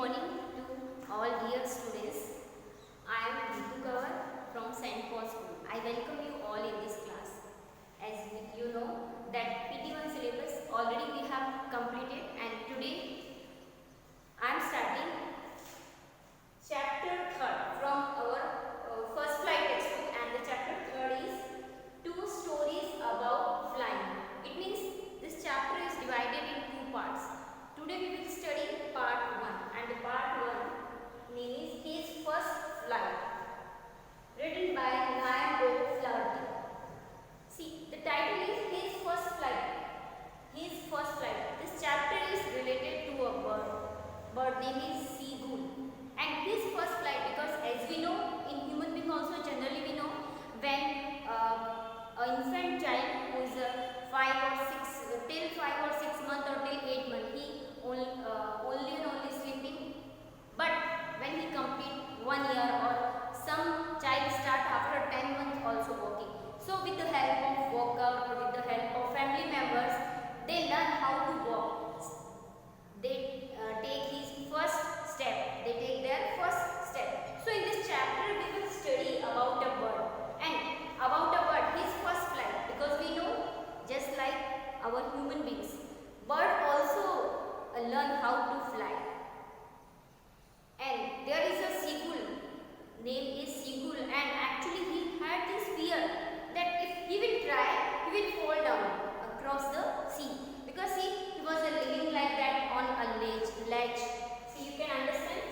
morning to all dear students. I am Ritu Kaur from St. Paul's School. I welcome you all in this class. As you know that PT1 syllabus already we have completed, and today I am starting chapter 3rd from our first flight textbook, and the chapter 3rd is 2 stories about flying. It means this chapter is divided in 2 parts. Today we will study part 1, and the part 1 name is His First Flight, written by Flaherty. See, the title is His First Flight. His First Flight. This chapter is related to a bird. Bird name is Sheoganj. And his first flight, because as we know, in human being also generally we know when an infant child who is 5 or 6 till 5 or 6 months or till 8 months, he only sleeping. But when he complete 1 year, or some child start after 10 months also walking. So with the help of walker or with the help of family members, they learn how to walk. They take his first step. They take their first step. So in this chapter we will study about a bird, and about a bird, his first flight, because we know just like our human beings, bird also learn how to fly. And there is a seagull, name is seagull, and actually he had this fear that if he will try, he will fall down across the sea, because he was living like that on a ledge. So you can understand.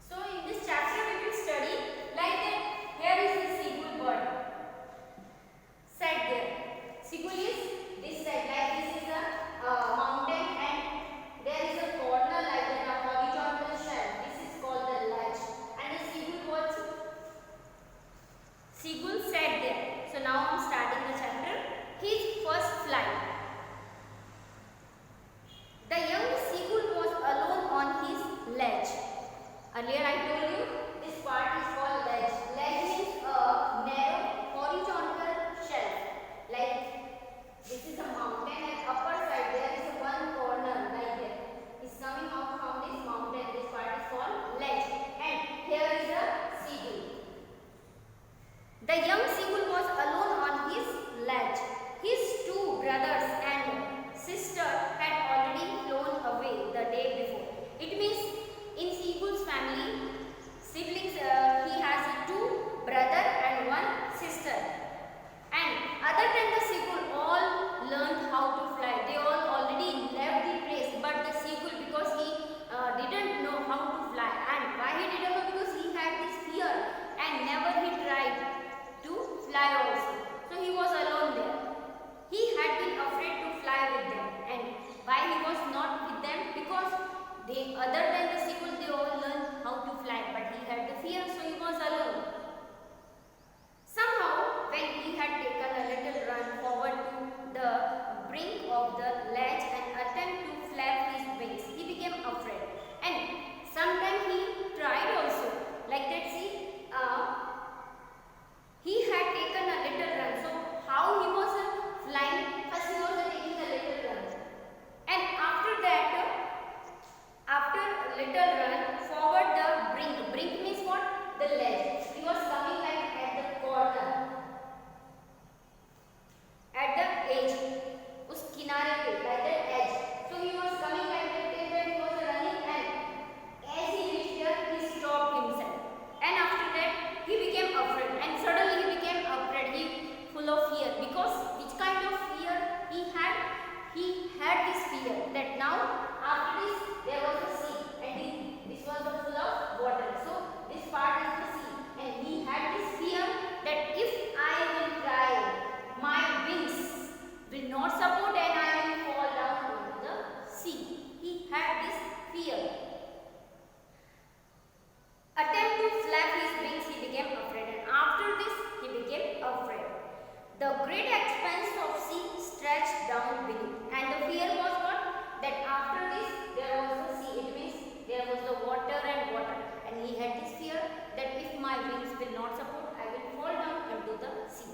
So in this chapter we will study like that. Here is the seagull bird sat there. Seagull is this side, like this is a mountain, and there is a corner like that, a horizontal shelf. This is called the ledge, and the seagull sat there. So now I am starting the chapter. His first flight. The young seagull was alone on his ledge. Earlier I told you this part is called ledge. Ledge means a narrow horizontal shelf. Like this is a mountain, and upper side there is one corner like that. It's coming out from this mountain. This part is called ledge, and here is a seagull. The young seagull was alone on his ledge. His 2 brothers and sister had already flown away the day before. It means in seagull's family, siblings, he has 2 brothers and 1 sister. And other than the seagull, all learned how to fly. They all already left the place, but the seagull, because he didn't know how to fly. And why he didn't know? Because he had this fear, and never he tried to fly also. So he was alone there. He had been afraid to fly with them. And why he was not with them? Because they, other than the seagull, they all learned how to fly, but he had the fear, so he was alone. Somehow, when he had taken a little run forward to the brink of the ledge and attempt to flap his wings, he became afraid. And sometimes he tried also, like that. See, he had taken a little run. So how he was flying? First he was taking a little run, and after that, after a little run forward the brink. Brink means what? The ledge. He was coming like at the corner, at the edge, उस किनारे पे, like the edge. So he was coming like that till when he was running, and as he reached there, he stopped himself. And after that, he became afraid, and suddenly he became afraid. He full of fear, because which kind of fear he had? He had this fear that now after this there was a sea, and this was the full of water. So this part is the sea, and he had this fear that if I will try, my wings will not support and I will fall down into the sea. He had this fear. Attempt to flap his wings, he became afraid, and after this he became afraid. The great expanse of sea stretched down beneath, and the fear was what? That after this there was the sea. It means there was the water and water, and he had this fear that if my wings will not support, I will fall down into the sea.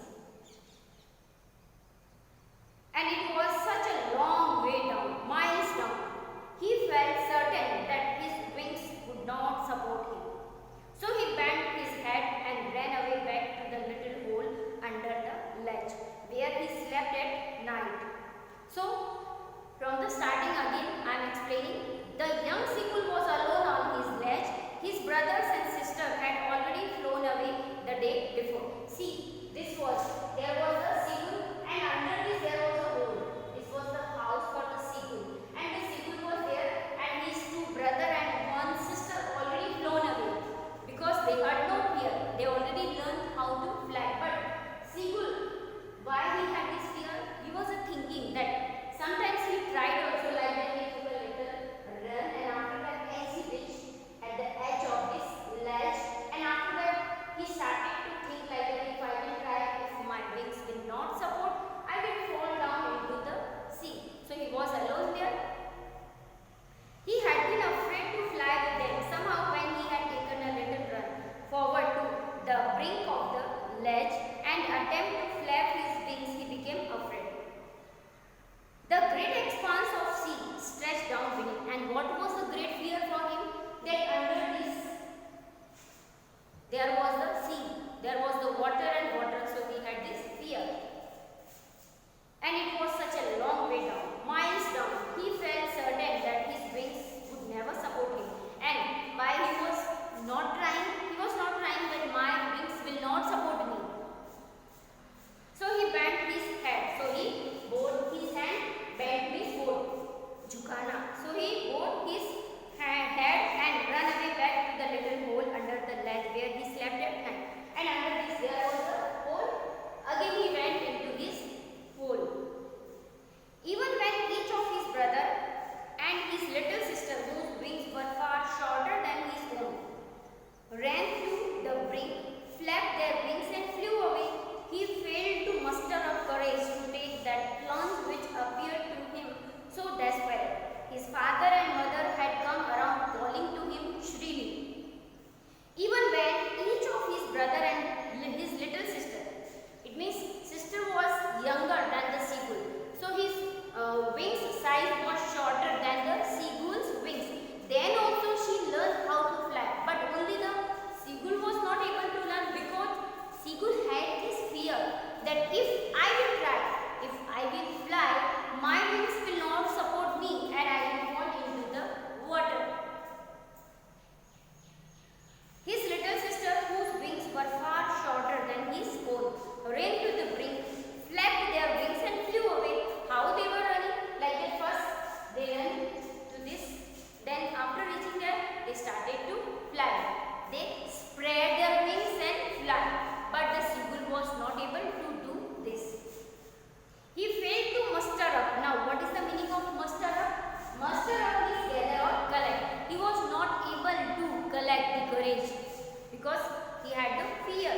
fear.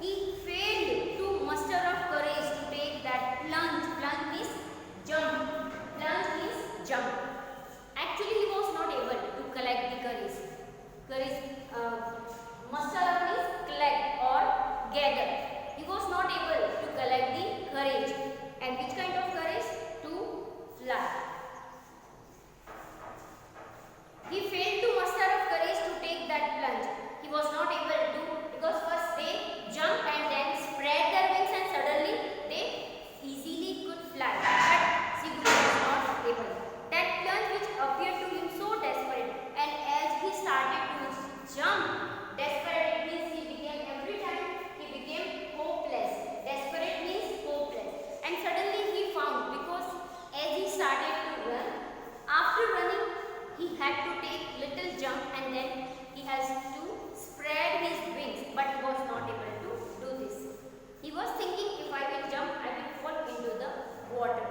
He failed to muster up courage to take that plunge. Plunge means jump. Plunge means jump. Actually, he was not able to collect the courage. Courage, muster up means collect or gather. He was not able to collect the courage. And which kind of courage? To fly. He failed to muster up courage to take that plunge. He was not able to, because first they jumped and then spread their wings and suddenly they easily could fly. But Sigurd was not able. That plunge which appeared to him so desperate, and as he started to jump, desperate means he became, every time he became hopeless. Desperate means hopeless. And suddenly he found, because as he started to run, after running he had to take little jump and then he has to spread his wings, but he was not able to do this. He was thinking, if I will jump, I will fall into the water.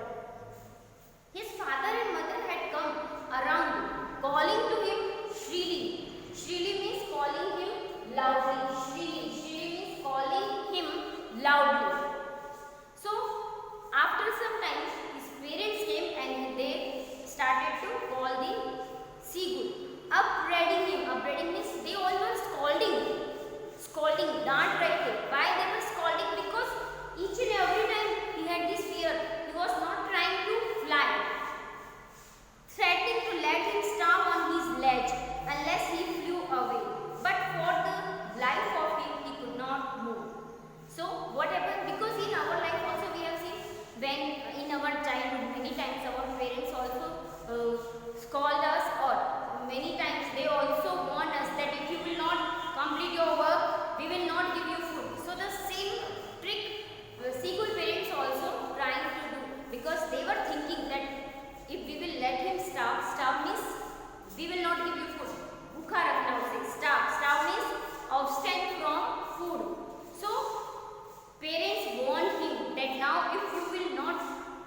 His father and mother had come around calling to him shrilly. Shrilly means calling him loudly. Shrilly. Shrilly means calling him loudly. So after some time his parents came and they started to call the Sigurd, upbraiding him. Upbraiding means they all were scolding. Scolding, not right here. Why they were scolding? Because each and every time he had this fear. He was not trying to fly. Threatening to let him stop on his ledge unless he flew away. But for the life of him, he could not move. So what happened? Because in our life also we have seen, when in our childhood many times our parents also scold us, or many times they also warn us that if you will not complete your work, we will not give you food. So the same trick Sigurd parents also trying to do, because they were thinking that if we will let him starve, starve means we will not give you food. Bhukha rakhna usse, starve. Starve means abstain from food. So parents warned him that now if you will not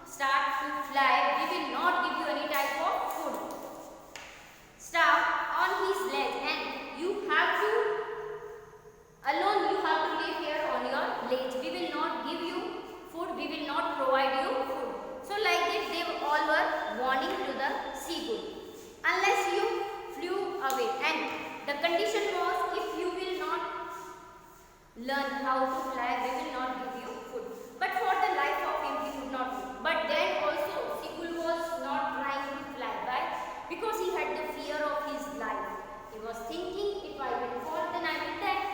start to fly, we will not give you any type of food. Start on his ledge and you have to, alone you have to live here on your ledge. We will not give you food, we will not provide you food. So like this they all were warning to the Sigurd. Unless you flew away, and the condition was, if you will not learn how to fly, we will not give you food. But for the life of him he could not do. But then also Sigurd was not trying to fly. Why? Because he had the fear of his life. He was thinking, if I will fall, then I will die.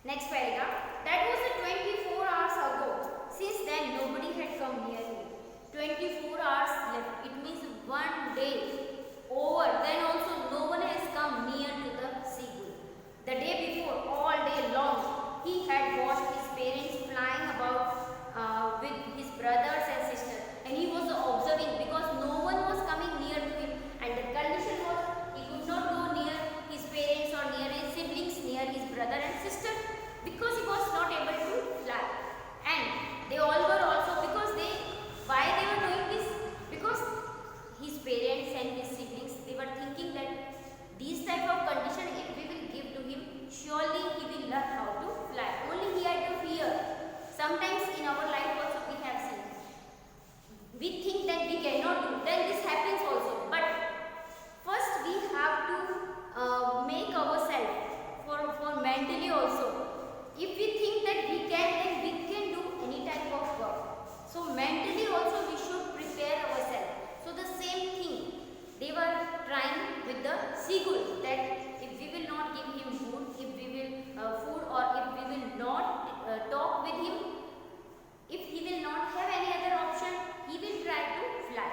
Next paragraph. That was 24 hours ago. Since then nobody had come near him. 24 hours left. It means one day over. Then also no one has come near to the Sigurd. The day before, all day long, he had watched his parents flying about with his brothers and sisters, and he was observing, because no one was coming near to him, and the condition was he could not go near his parents or near his siblings, near his brother and sister, because he was not able to fly. And they all were also, because why they were doing this? Because his parents and his siblings, they were thinking that these type of condition, if we will give to him, surely he will learn how to fly. Only he had to fear. Sometimes in our life also we have seen, we think that we cannot do, then this happens also. But first we have to make ourselves for mentally also. If we think that we can, then we can do any type of work. So mentally also we should prepare ourselves. So the same thing they were trying with the Sigurd, that if we will not give him food, if we will food, or if we will not talk with him, if he will not have any other option, he will try to fly.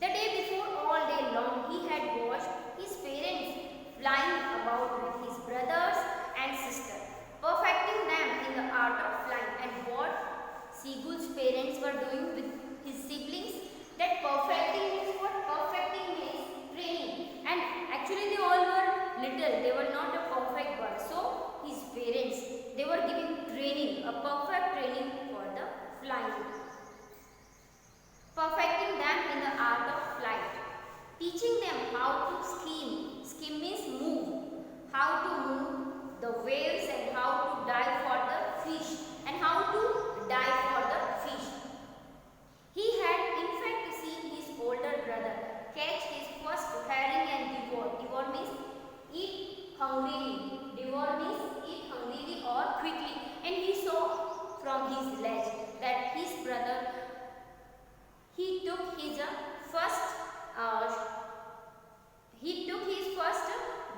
The day before, all day long, he had watched his parents flying about with his brothers and sisters, perfecting them in the art of flying. And what Sigurd's parents were doing with his siblings, that perfecting means what? Perfecting means training. And actually they all were little, they were not a perfect bird. So his parents, they were giving training, a perfect training for the flying. Perfecting them in the art of flight. Teaching them how to skim. Skim means move. How to move the waves and how to dive for the fish and how to dive for the fish. He had in fact seen his older brother catch his first herring and devour. Devour means eat hungrily. Devour means eat hungrily or quickly. And he saw from his ledge that his brother, he took his first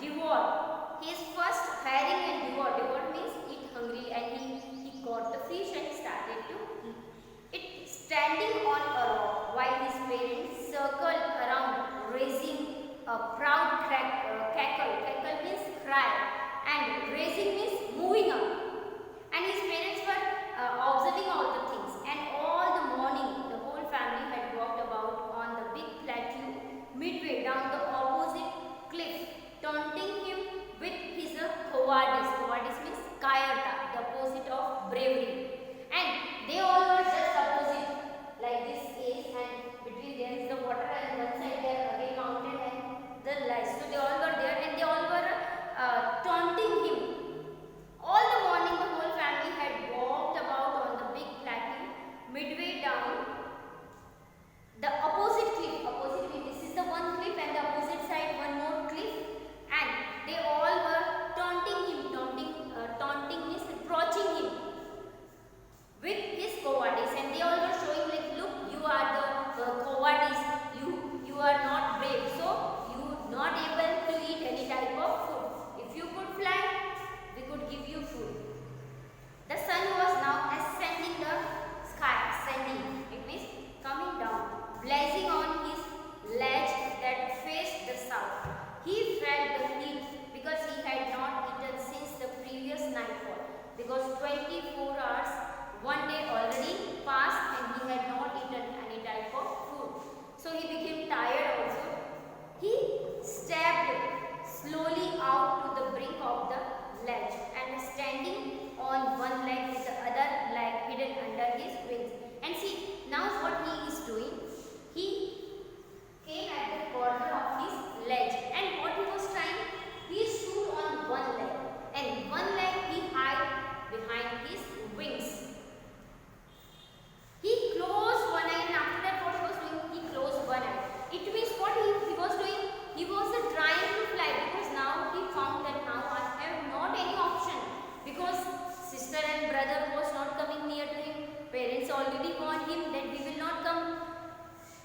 devour, his first herring and devour. Devour means eat hungrily, and he caught the fish and started to eat it, standing on a rock while his parents circled around, raising a proud cackle. Cackle means cry, and raising means moving up. And his parents were observing all the things, and all the morning the whole family had walked about on the big plateau midway down the opposite cliff, taunting him with his cowardice. Cowardice means kayarta, the opposite of bravery. And they all were just opposite, like this is, and between there is the water, and one side there again mountain and the light. So they all were there, and they all were taunting him. All the morning the whole family had walked about on the big plateau midway down the opposite cliff. Opposite cliff, this is the one cliff, and the opposite side one more cliff, and they all were taunting him. Taunting means reproaching him with his cowardice, and they all were showing like, look, you are the cowardice, you are not brave, so you not able to eat any type of food. If you could fly, we could give you food. The sun was now ascending the sky. Ascending, it means coming down, blazing on his ledge that faced the south. He felt the heat because he had not eaten since the previous nightfall, because 24 hours one day already passed and he had not eaten any type of food. So he became tired also. He stepped slowly out to the brink of the ledge and standing on one leg with the other leg hidden under his wings. And see, now what he is doing, he came at the corner of his ledge, and what he was trying, he stood on one leg, and one leg he hid behind his wings. He closed one eye, and after that what he was doing, he closed one eye. It means what he was doing, he was trying to fly, because now he found that now I have not any option, because sister and brother was not coming near to him. Parents already warned him that we will not come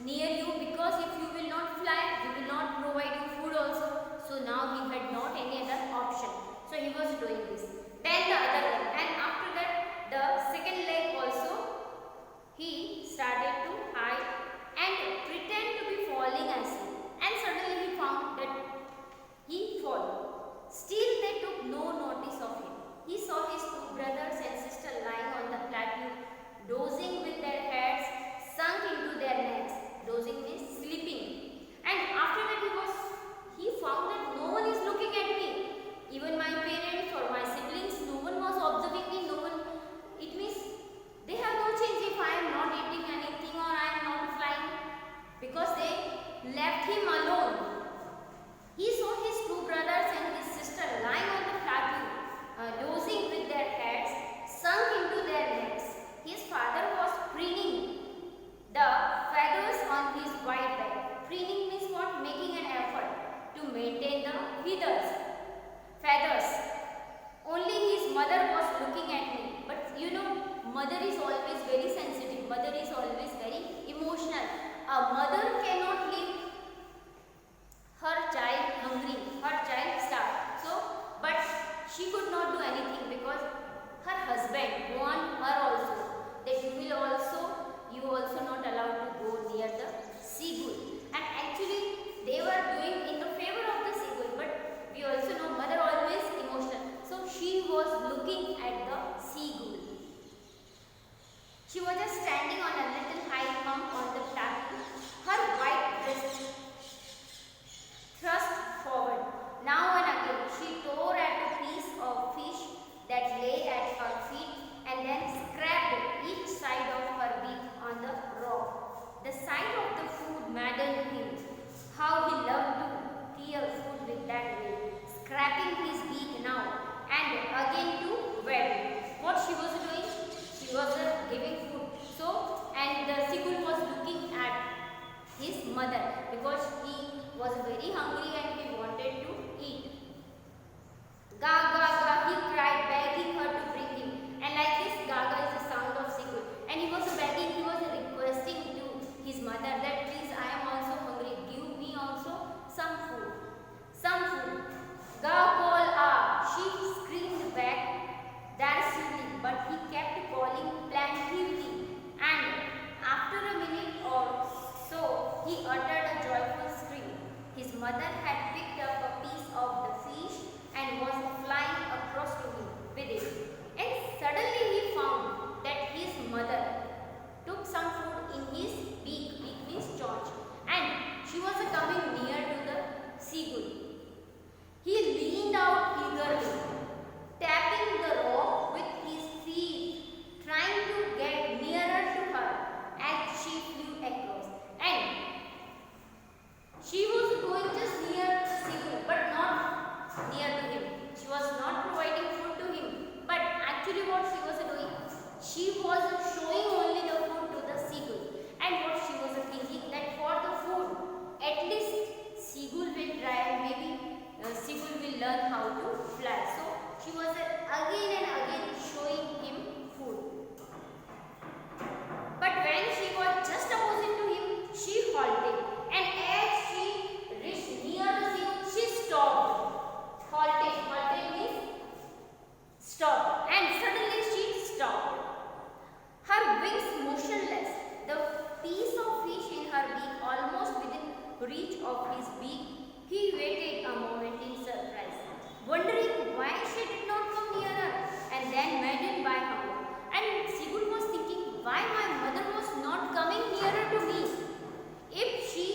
near you, because if you will not fly, we will not provide you food also. So now he had not any other option. So he was doing this. Then the other leg, and after that the second leg also he started to hide and pretend to be falling asleep. And suddenly he found that he fell. Still they took no notice of him. He saw his two brothers and sister lying on the plateau, dozing with their heads sunk into their necks. Dozing means sleeping. And after that he found that no one is looking at me. Even my parents or my siblings, no one was observing me. No one. It means they have no change if I am not eating anything or I am not flying, because they left him alone. He saw his two brothers and his sister lying on the plateau, dozing with their heads sunk into their necks. His father was preening the feathers on his white back. Preening means what? Making an effort to maintain the feathers. Only his mother was looking at me. But you know, mother is always very sensitive. Mother is always very emotional. A mother cannot leave her child hungry, her child starved. So, but she could not do anything, because her husband warned her also that you also not allowed to go near the seagull. And actually they were doing in the favor of the seagull, but we also know mother always emotional. So she was looking at the seagull. She was just standing on a little high hump on the plateau, her white breast thrust forward. Now and again she tore at a piece of fish that lay at her feet, and then scraped each side of her beak on the rock. The sight of the food maddened him. How he loved to tear food with that way, scraping his beak now and his mother, because he was very hungry and he wanted to eat. Gaga, Gaga, he cried, begging her to bring him. And like this, Gaga is the sound of seagull. And he was begging, he was requesting to his mother that please, I am also hungry, give me also some food. Some food. Ga call ah. She screamed back derisively, but he kept calling plaintively. And after a minute or so, he uttered a joyful scream. His mother had picked up a piece of the fish and was flying across to him with it. And suddenly he found that his mother took some food in his beak. Beak means chaunch. And she was coming near to the seagull. He leaned out eagerly, tapping the rock with his feet, trying to get nearer to her as she flew across. And she was going just near the seagull, but not near to him. She was not providing food to him, but actually what she was doing, she was showing only the food to the seagull. And what she was thinking, that for the food, at least seagull will try and maybe seagull will learn how to fly. So she was again and again showing him food. But when she was just opposite to him, she halted. And as she reached near the seagull, she stopped. Halted. Halted means stopped. And suddenly she stopped. Her wings motionless. The piece of fish in her beak almost within reach of his beak. He waited a moment in surprise, wondering why she did not come nearer, and then maddened by hunger. And Sigurd was thinking, why my mother was not coming nearer to me? If she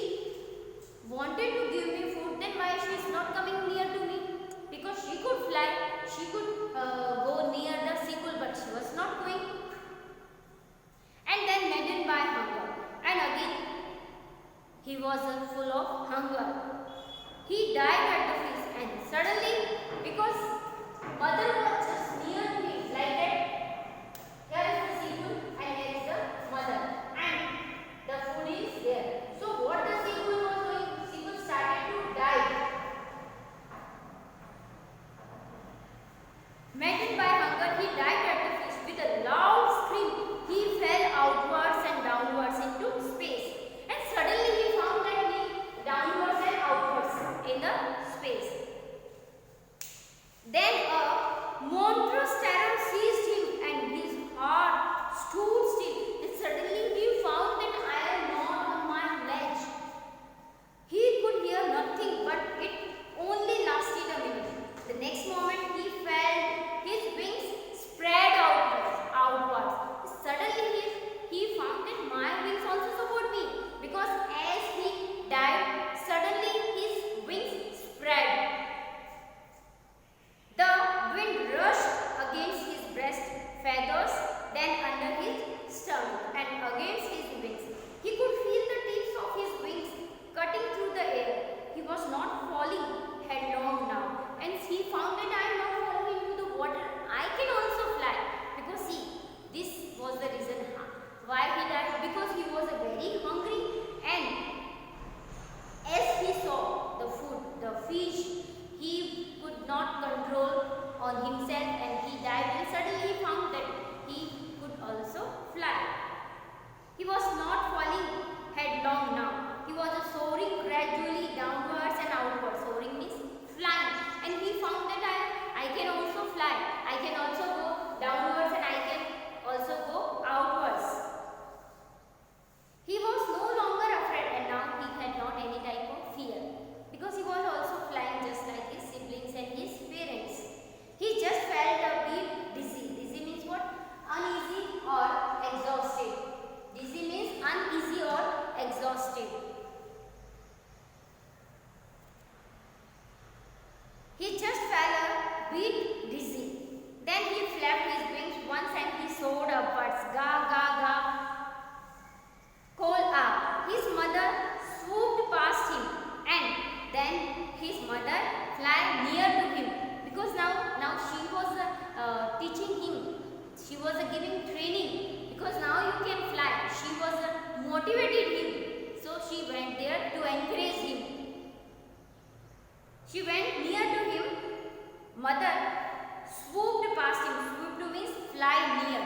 wanted to give me food, then why she is not coming near to me? Because she could fly, she could go near the seagull, but she was not going. And then maddened by hunger, and again he was full of hunger. He dived at the fish, and suddenly, because mother was just near to him, like that, here is the seagull and here is the mother, and the food is there. So what the seagull was doing? Seagull started to dive. Maddened by hunger, he dived at the fish. With a loud scream, he fell outwards and downwards into space. And suddenly he found that he downwards and outwards in the space. Then a monstrous terror seized him and his heart stood still. And suddenly he found that I am not on my ledge. He could hear nothing, but it only lasted a minute. The next moment he felt his wings spread outwards. Suddenly he found that my wings also support me, because as he dived, suddenly his wings spread. The wind rushed against his breast feathers, then under his stomach and against his wings. He could feel the tips of his wings cutting through the air. He was not falling headlong now, and he found that I am not falling into the water. I can also fly, because see, this was the reason why he died, because he was very hungry, and as he saw the food, the fish, he could not control on himself and he died, and suddenly he found that he could also fly. He was not falling headlong now. He was soaring gradually downwards and outwards. Soaring means flying, and he found that I can also fly. I can also go downwards and I can also go outwards. He was no longer afraid, and now he had not any type of fear, because he was also flying just like his siblings and his parents. He just felt a bit dizzy. Dizzy means what? Uneasy or exhausted. Dizzy means uneasy or exhausted. He just felt a bit dizzy. Then he flapped his wings once and he soared upwards. Ga, ga, ga. Call up. His mother swooped past him, and then his mother fly near to him, because now she was teaching him. She was giving training, because now you can fly. She was motivated him. So she went there to encourage him. She went near to him. Mother swooped past him. Swooped means fly near.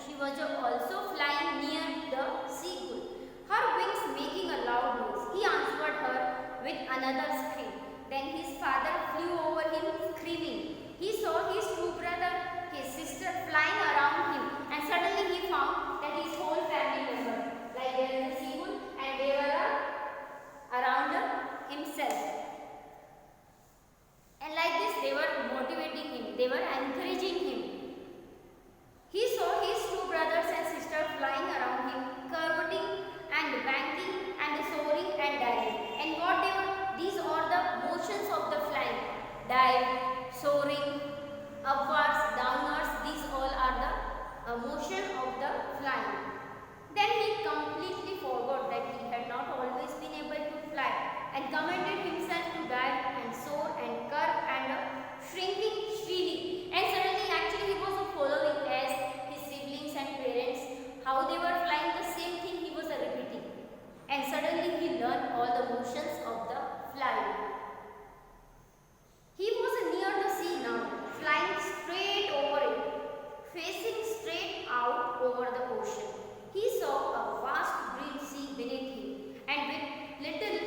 She was also flying near the seagull, her wings making a loud noise. He answered her with another scream. Then his father flew over him screaming. He saw his two brothers, his sister flying around him, and suddenly he found that his whole family members, like there in the seagull, and they were around himself. And like this they were motivating him, they were encouraging him. He saw his two brothers and sisters flying around him, curveting and banking and soaring and diving. And what they were, these are the motions of the flying. Dive, soaring, upwards, downwards, these all are the motion of the flying. Then he completely forgot that he had not always been able to fly and commanded himself to dive and soar and curve and shrinking freely. And suddenly actually he was following as his siblings and parents, how they were flying, the same thing he was repeating. And suddenly he learned all the motions of the flying. He was near the sea now, flying straight over it, facing straight out over the ocean. He saw a vast green sea beneath him and with little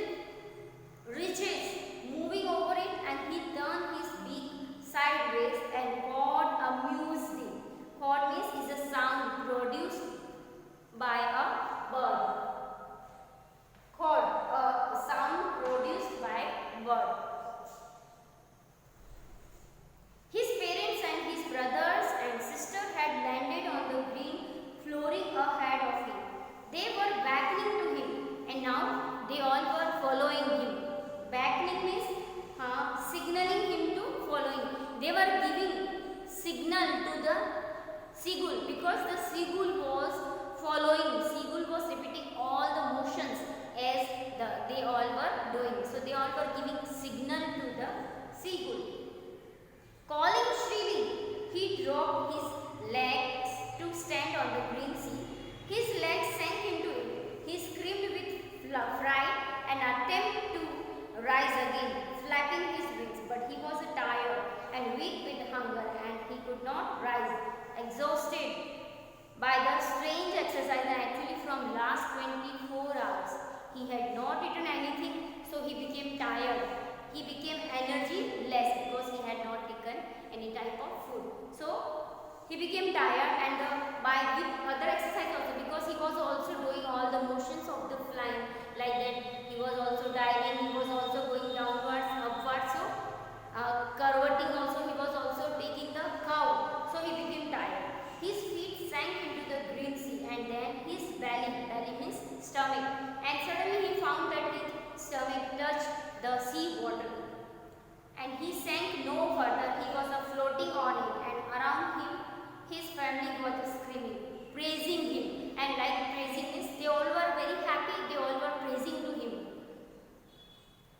ridges moving over it, and he turned his beak sideways and cawed amusedly. Caw means is a sound produced by a bird. Cawed, a sound produced by a bird. His parents and his brothers and sister had landed on the green flooring ahead of him. They were beckoning to him, and now they all were following him. Beckoning means signaling him to following. They were giving signal to the seagull because the seagull was following. Seagull was repeating all the motions as they all were doing. So they all were giving signal to the seagull. Calling shrilly, he dropped his legs to stand on the green sea. His legs sank into it. He screamed with fright and attempted to rise again, flapping his wings. But he was tired and weak with hunger, and he could not rise. Exhausted by the strange exercise, actually from last 24 hours, he had not eaten anything, so he became tired. He became energy less because he had not taken any type of food. So he became tired, and by with other exercise also, because he was also doing all the motions of the flying, like that he was also diving, he was also going downwards, upwards, so curvating also, he was also taking the curve, so he became tired. His feet sank into the green sea, and then his belly means stomach, and suddenly he found that his stomach touched the sea water, and he sank no further. He was floating on it, and around him his family was screaming, praising him, and like praising is, they all were very happy, they all were praising to him,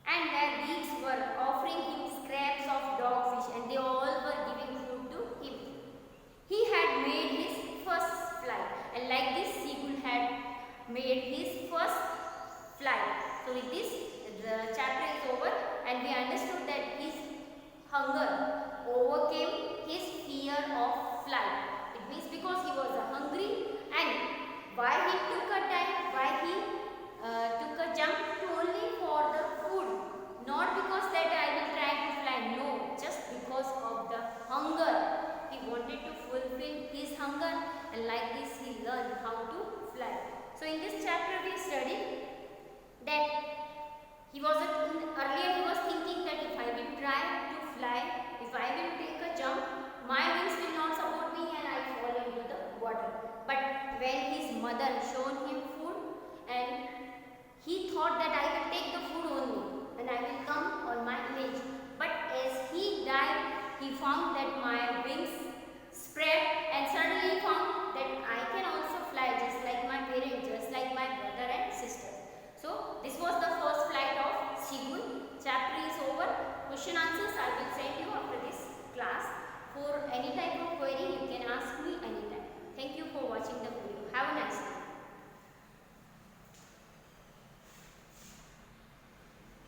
and their beaks were offering him scraps of dogfish, and they all were giving food to him. He had made his first flight, and like this seagull had made his first flight. So with this the chapter is over, and we understood that his hunger overcame his fear of flight. It means because he was hungry, and why he took a time, why he took a jump only for the food, not because that I will try to fly, no, just because of the hunger. He wanted to fulfill his hunger, and like this he learned how to fly. So in this chapter we studied that earlier he was thinking that if I will try to fly, if I will take a jump, my wings will not support me and I fall into the water. But when his mother shown him food, and he thought that I will take the food only and I will come on my image. But as he dived, he found that my wings spread, and suddenly he found that I can also fly just like my parents, just like my brother and sister. So this was the first flight of seagull. Chapter is over. Question answers I will send you after this class. For any type of query you can ask me anytime. Thank you for watching the video. Have a nice day.